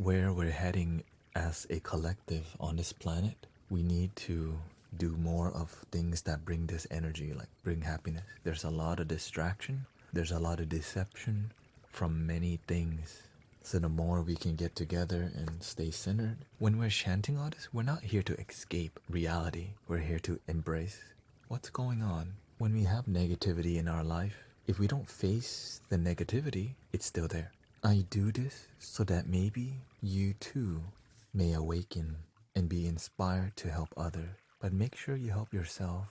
where we're heading as a collective on this planet, we need to do more of things that bring this energy, like bring happiness. There's a lot of distraction, there's a lot of deception from many things. So the more we can get together and stay centered, when we're chanting all this, we're not here to escape reality. We're here to embrace what's going on. When we have negativity in our life, if we don't face the negativity, it's still there. I do this so that maybe you too may awaken and be inspired to help others. But make sure you help yourself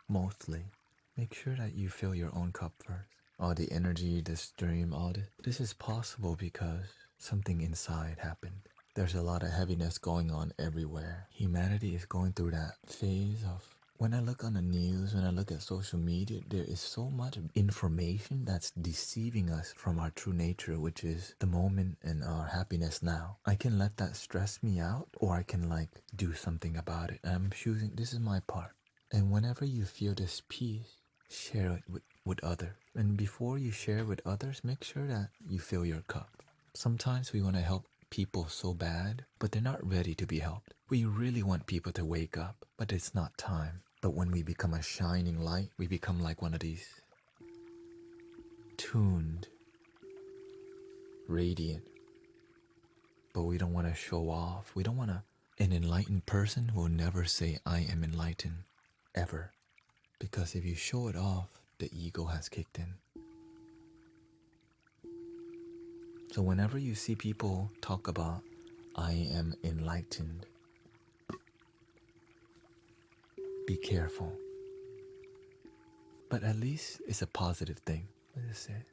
mostly. Make sure that you fill your own cup first. All the energy, the stream, all this. This is possible because something inside happened. There's a lot of heaviness going on everywhere. Humanity is going through that phase of, when I look on the news, when I look at social media, there is so much information that's deceiving us from our true nature, which is the moment and our happiness now. I can let that stress me out, or I can do something about it. And I'm choosing, this is my part. And whenever you feel this peace, share it with others. And before you share with others, make sure that you fill your cup. Sometimes we want to help people so bad, but they're not ready to be helped. We really want people to wake up, but it's not time. But when we become a shining light, we become like one of these tuned, radiant. But we don't want to show off. We don't want to. An enlightened person will never say, I am enlightened, ever. Because if you show it off, the ego has kicked in. So whenever you see people talk about, I am enlightened, be careful. But at least it's a positive thing. What is it?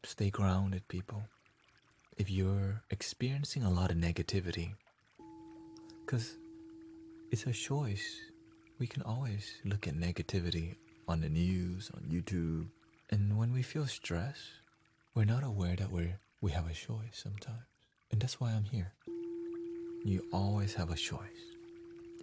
Stay grounded, people. If you're experiencing a lot of negativity, because it's a choice. We can always look at negativity on the news, on YouTube. And when we feel stress, we're not aware that we have a choice sometimes. And that's why I'm here. You always have a choice.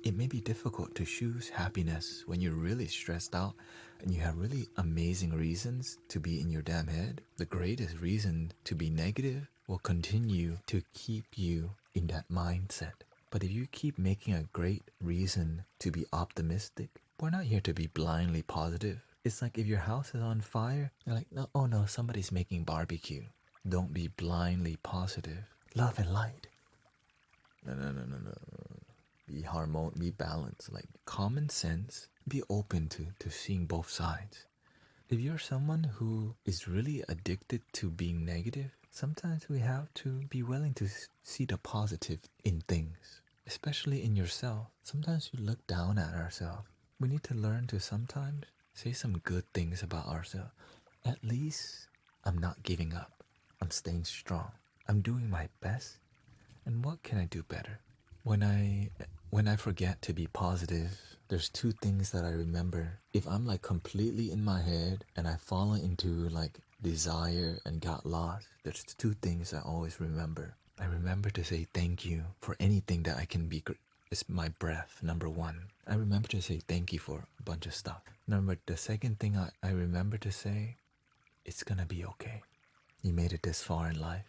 It may be difficult to choose happiness when you're really stressed out and you have really amazing reasons to be in your damn head. The greatest reason to be negative will continue to keep you in that mindset. But if you keep making a great reason to be optimistic, we're not here to be blindly positive. It's like if your house is on fire, you're like, no, oh no, somebody's making barbecue. Don't be blindly positive. Love and light. No. Be balanced. Like common sense, be open to seeing both sides. If you're someone who is really addicted to being negative, sometimes we have to be willing to see the positive in things, especially in yourself. Sometimes we look down at ourselves. We need to learn to sometimes say some good things about ourselves. At least I'm not giving up. I'm staying strong. I'm doing my best. And what can I do better? When I forget to be positive, there's two things that I remember. If I'm completely in my head and I fall into desire and got lost, there's two things I always remember. I remember to say thank you for anything that I can be. It's my breath, number one. I remember to say thank you for a bunch of stuff. The second thing I remember to say, it's gonna be okay. You made it this far in life.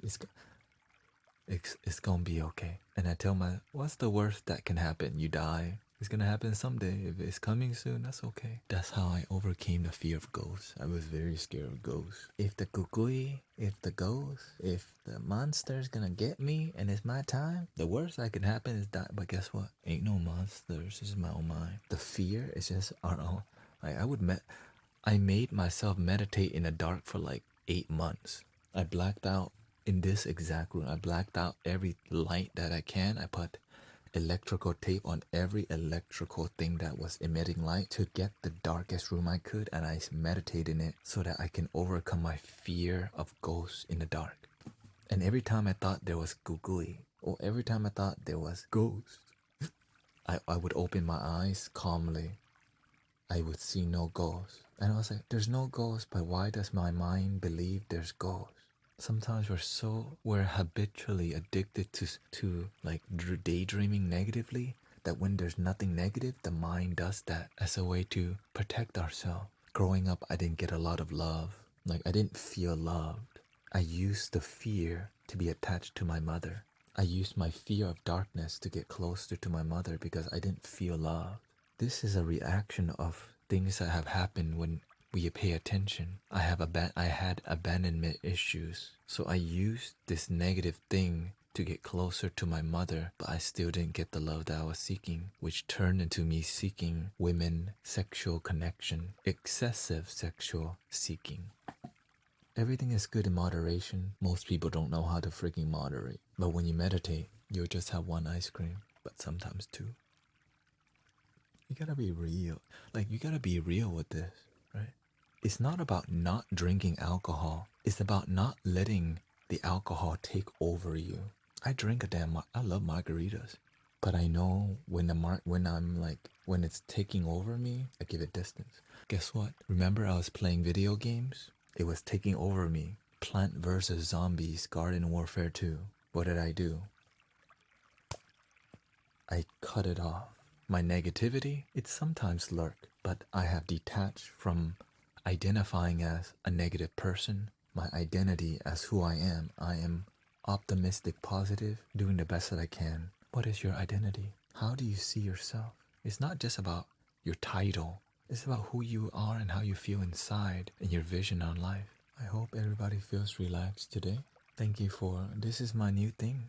It's gonna be okay. And I tell what's the worst that can happen? You die. It's gonna happen someday. If it's coming soon, that's okay. That's how I overcame the fear of ghosts. I was very scared of ghosts. If the kukui, if the ghost, if the monster's gonna get me and it's my time, the worst that can happen is die. But guess what? Ain't no monsters. This is my own mind. The fear is just our own. I made myself meditate in the dark for 8 months. I blacked out in this exact room. I blacked out every light that I can. I put electrical tape on every electrical thing that was emitting light to get the darkest room I could, and I meditate in it so that I can overcome my fear of ghosts in the dark. And every time I thought there was gugui, or every time I thought there was ghosts, I would open my eyes calmly. I would see no ghosts. And I was like, there's no ghosts, but why does my mind believe there's ghosts? Sometimes we're habitually addicted to daydreaming negatively, that when there's nothing negative, the mind does that as a way to protect ourselves. Growing up, I didn't get a lot of love. I didn't feel loved. I used the fear to be attached to my mother. I used my fear of darkness to get closer to my mother because I didn't feel love. This is a reaction of things that have happened when we pay attention. I had abandonment issues. So I used this negative thing to get closer to my mother, but I still didn't get the love that I was seeking, which turned into me seeking women, sexual connection, excessive sexual seeking. Everything is good in moderation. Most people don't know how to freaking moderate. But when you meditate, you'll just have one ice cream, but sometimes two. You gotta be real. Like, you gotta be real with this, right? It's not about not drinking alcohol. It's about not letting the alcohol take over you. I drink I love margaritas. But I know when when it's taking over me, I give it distance. Guess what? Remember I was playing video games? It was taking over me. Plant vs. Zombies, Garden Warfare 2. What did I do? I cut it off. My negativity, it sometimes lurks, but I have detached from identifying as a negative person. My identity as who I am. I am optimistic, positive, doing the best that I can. What is your identity? How do you see yourself? It's not just about your title. It's about who you are and how you feel inside and your vision on life. I hope everybody feels relaxed today. Thank you for, this is my new thing.